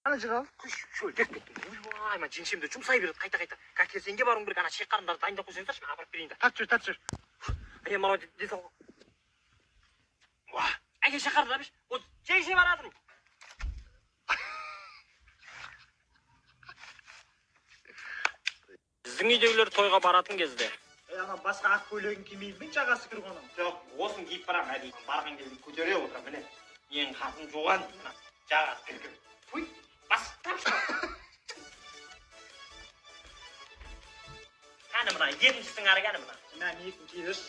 Ана жыға ал. Şöyle tek tek. Vay ben cinsimde çumsay bir kayta. Kaker senge barın bir kana çek karınları dayında koysanızlar şuna aparıp vereyim de. Тартып жүр. Ay mama dedi o. Vah. Ay şakar da bir. O şey var adım. Біздің үйдегілер тойға баратын кезде. Ана басқа ақ көйлегін кимейді, жағасы кір оның. Жоқ, осын киіп барам, әдейі. Барған кезде көтере отырам, міне. Ең қатын жоған, жағасы кір. Туй, бас тапшы. Кәні мына, екіншісінің ары кәні мына. Мен екін киіріш.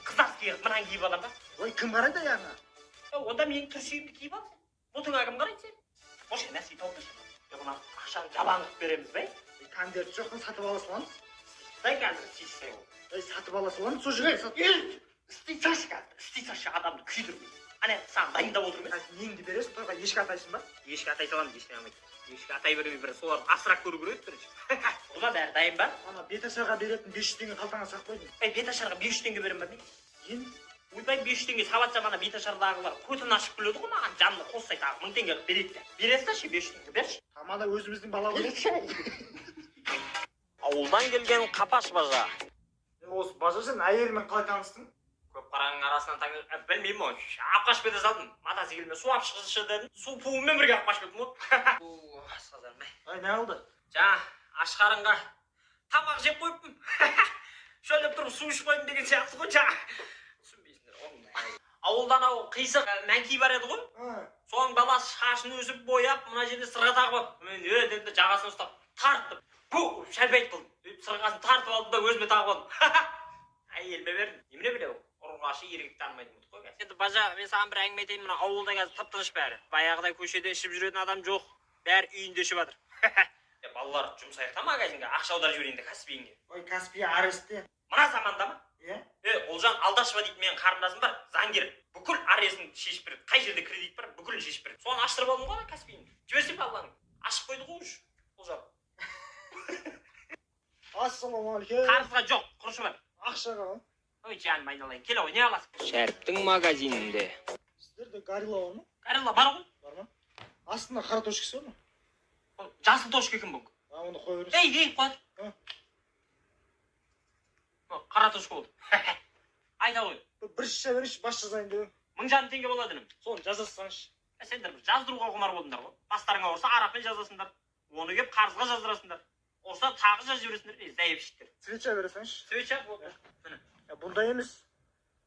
Қызас киіп, мынан киіп алам ба? Ой, кім қарайды яғына? Онда менің түрсүйімді киіп алсын. Бұтыңа кім қарайды сен? Бош, нәрсе тауып мына ақшаны жалаңып береміз бе? Конверт жоқтың сатып ала саламыз. Дай қазір істейсің ол. Сатып ала саламыз, сол жерге сатып. Істейсің адамды күйдірмей. Ане, саған дайындап отырмын. Неңді бересің, тойға ешкі атайсың ба? Ешкі атай саламын, ешкі алмайды. Ешкі атай бермей бір соларды асырап көру керек бірінші. Бұда бәрі дайын ба? Ана беташарға беретін 500 теңге қалтаңа сақ қойдың. Беташарға 500 теңге берем ба мен? Енді? Ойбай 500 теңге сабатша мана беташардағылар көтін ашып күледі ғой маған жанына қоссай тағы 1000 теңге береді де. Бересің ше 500 теңге берші. Тамада өзіміздің бала ғой. Ауылдан келген қапаш бажа. Осы бажа сен әйелімен қалай таныстың? Көп қараның арасынан таңып, білмеймін ғой. Апқаш беді салдым. Матасы келме су апшықшы дедім. Су пуымен бірге апқаш бедім ғой. Асқазармай. Ай, не алды? Жаңа аш қарынға тамақ жеп қойыппын. Шөлдеп тұрып су ішіп қойдым деген сияқты ғой жаңа. Түсінбейсіңдер оңдай. Ауылдан ау қисық мәңки бар еді ғой. Соның баласы шашын өсіп бояп, мына жерде сырға тағып алып. Мен деді жағасын ұстап тарттым. Пу, шәлбейт қылдым. Сырғасын тартып алдым да өзіме тағып алдым. Әйеліме бердім. Немене білеу? Ұрғашы еркек танымайтын мұдық қой. Енді бажа, мен саған бір әңгіме айтайын, мына ауылда қазір тып-тыныш бәрі. Баяғыдай көшеде ішіп жүретін адам жоқ. Бәрі үйінде ішіп жатыр. Балалар жұмыс аяқта магазинге ақша аударып жіберейін де Каспийге. Ой, Каспий аресте. Мына заманда ма? Иә? Олжан Алдашева дейтін менің қарындасым бар, заңгер. Бүкіл аресын шешіп береді. Қай жерде кредит бар, бүкілін шешіп береді. Соны аштырып алдым ғой Каспийін. Жіберсем балаларың. Ашып қойды ғой уже. Олжан. Ассалаумағалейкум. Қарызға жоқ, құрышы бар. Ақшаға. Ой, жаным айналайын, кел ой, не аласың? Шәріптің магазинінде. Сіздерде горилла бар ма? Горилла бар ғой? Бар ма? Астында қара точкасы бар ма? Жасыл точка екен бұл. Оны қой бересің. Ей, қой. Қара точка болды. Айта ғой. Бір шиша беріңізші, бас жазайын деп. 1000 жарым теңге болады інім. Соны жазасаңызшы. Сендер бір жаздыруға құмар болдыңдар ғой. Бастарыңа ұрса арақпен жазасыңдар. Оны кеп қарызға жаздырасыңдар. Ұрса тағы жазып жібересіңдер. Зәйіпшіктер. Свеча бересіңізші. Свеча болды. Бұндай емес.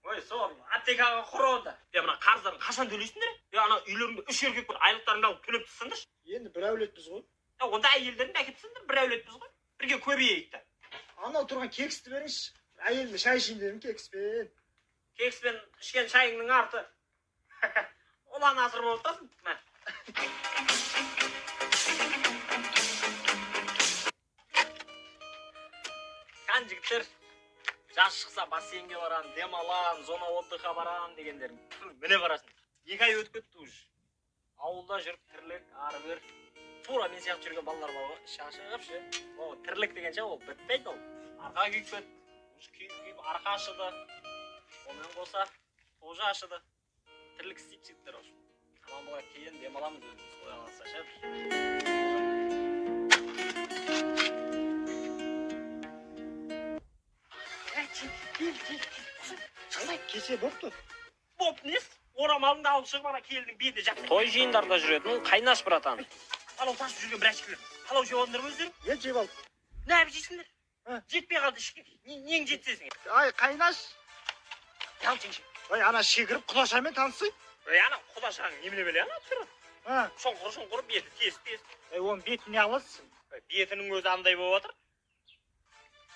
Ой, сол аптекаға құрыды. Мына қарыздарын қашан төлейсіңдер? Ана үйлеріңде 3 еркек бар, айлықтарыңды алып төлеп тұрсыңдаршы. Енді бір әулетпіз ғой. Онда әйелдеріңді әкеп тастаңдар, бір әулетпіз ғой. Бірге көбейейік та. Анау тұрған кексті беріңізші. Әйелімді шай ішейін дедім кекспен. Кекспен ішкен шайыңның арты. Олан асыр болып тұрсың. Қан жігіттер, жаз шықса бассейнге барам, демалам, зона отдыха барам дегендерің. Міне барасың. 2 ай өтіп кетті уже. Ауылда жүріп тірлік, ары бер. Тура мен сияқты жүрген балалар бар ғой. Шашығып ше. О, тірлік дегенше ол бітпейді ол. Арқа күйіп кет. Күйіп арқа ашыды. Онымен қоса тоже ашыды. Тірлік істейді жігіттер осы. Аман болайық кейін демаламыз өзіміз. Солай аласа ше. Кесе бопты. Боп нес? Орамалыңды алып шығып ана келдің беті жақты. Той жиындарда жүретін қайнаш братан. Палау тасып жүрген бір әшкілер. Палау жеп алдыңдар ма өздерің? Е, жеп алдым. Не әбі жейсіңдер? Жетпей қалды ішке. Нең жетсесің? Ай, қайнаш. Ял жеңші. Ой, ана шегіріп құдашамен танысый. Ой, ана құдашаң неміне біле ана түрі. Шоңқыр беті тес. Ой, оның бетін не аласың? Бетінің өзі андай болып жатыр.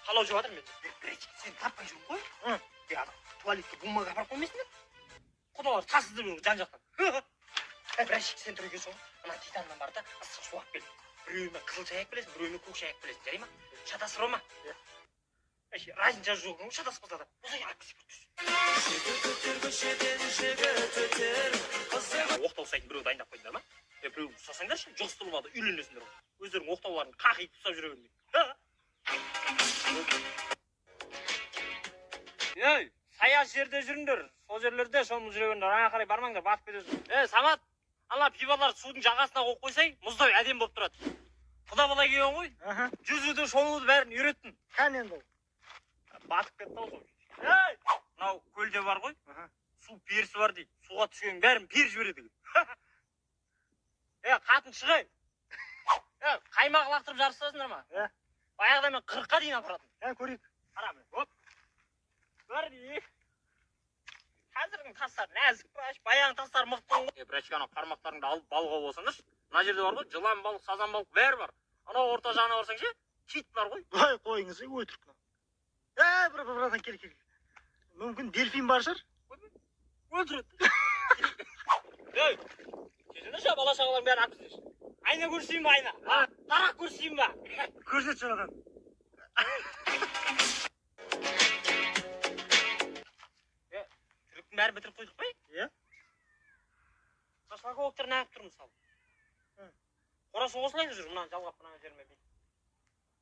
Палау жеп жатыр мен. Сен таппай жүріп қой. Туалетке бумага апарып қоймайсыңдар. Құдалар тасызды бұл жан-жақтан. Бір әшік сен түрге соң. Ана титаннан бар да ыстық су алып келді. Біреуіме қызыл шай білесің, біреуіме көк шай білесің. Жарай ма? Шатасыр ма? Разница жоқ ғой, шатасып қалса да. Осылай оқтау сайтын біреу дайындап қойдыңдар ма? Біреу ұстасаңдаршы, жоғыстырып алды, үйленесіңдер ғой. Өздерің оқтауларын қақиып ұстап жүре бермейді. Ей, саяз жерде жүріңдер. Сол жерлерде шомылып жүре беріңдер. Ана қарай бармаңдар, батып кетесіңдер. Самат, Ана пиваларды судың жағасына қойып қойсай, мұздай әдем болып тұрады. Құда бала келген ғой. Жүзуді, шомылуды бәрін үйреттім. Қан енді ол. Батып кетті ау сол. Ей! Мынау көлде бар ғой. Су перісі бар дейді. Суға түскеннің бәрін періп жібереді. Қатын шығай. Қаймақ лақтырып жарыстырасыңдар ма? Баяғыда мен 40-қа дейін апаратын. Көрейік. Қара міне. Оп. Көрді. Қазірдің тастар нәзік. Баяғың тастар мықтың ғой. Бірәшке анау қармақтарыңды алып балға болсаңдаршы. Мына жерде бар ғой, жылан балық, сазан балық бәрі бар. Анау орта жағына барсаң ше, кит бар ғой. Ой, қойыңыз, өтірік. Братан, кел. Мүмкін дельфин бар шығар? Өлтіреді. Ей, кезіңдерші, бала шағалардың бәрін атпыздаршы. Айна көрсейін ба, айна? Тарақ көрсейін ба? Көрсет жаңадан. Түріктің бәрін бітіріп қойдық қой? Иә. Шлаковоктар нағып тұр мысалы. Қорасы осылай жүр, мұнан жалғап мұнан жеріме бейді.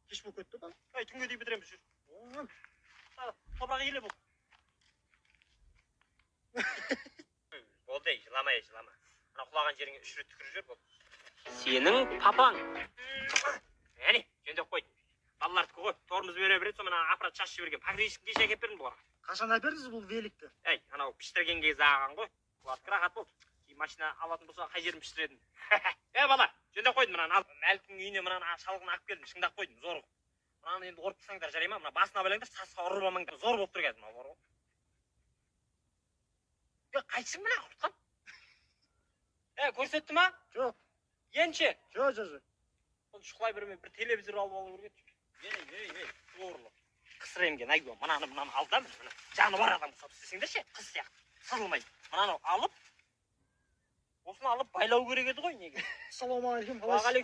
Кеш болып кетті ба? Түнге дей бітіреміз жүр. Топырақ еле бұл. Болды, жылама. Ана құлаған жеріңе 3 рет түкіріп жер болды. Сенің папаң. Әне, жөндеп қойды. Балалардікі ғой, торымыз бере береді, сонымен аппарат шашып жіберген. Погрузчик кеше әкеп бердім бұларға. Қашан әпердіңіз бұл великті? Анау піштірген кезі ағаған ғой. Бұлардікі рахат болды. Кейін машина алатын болса, қай жерін піштіредім. Бала, жөндеп қойдым мынаны алып. Мәліктің үйіне мынаны шалғын алып келдім, шыңдап қойдым, зор. Мынаны енді ұрып тастаңдар жарай ма? Мына басына байлаңдар, сасқа ұрып алмаңдар. Зор болып тұр қазір мынау бар ғой. Қайтсың мына құртқан? Көрсетті ма? Жоқ. Енші? Жоқ. Ол шұқылай берме, бір телевизор алып алу керек. Ей, суырылы. Қысыр емген, айгуа, мынаны алдам, жаны бар адам ұқсап істесеңдер ше, қыз сияқты, сызылмай. Мынаны алып, осыны алып байлау керек еді ғой, неге? Ассалаумағалейкум.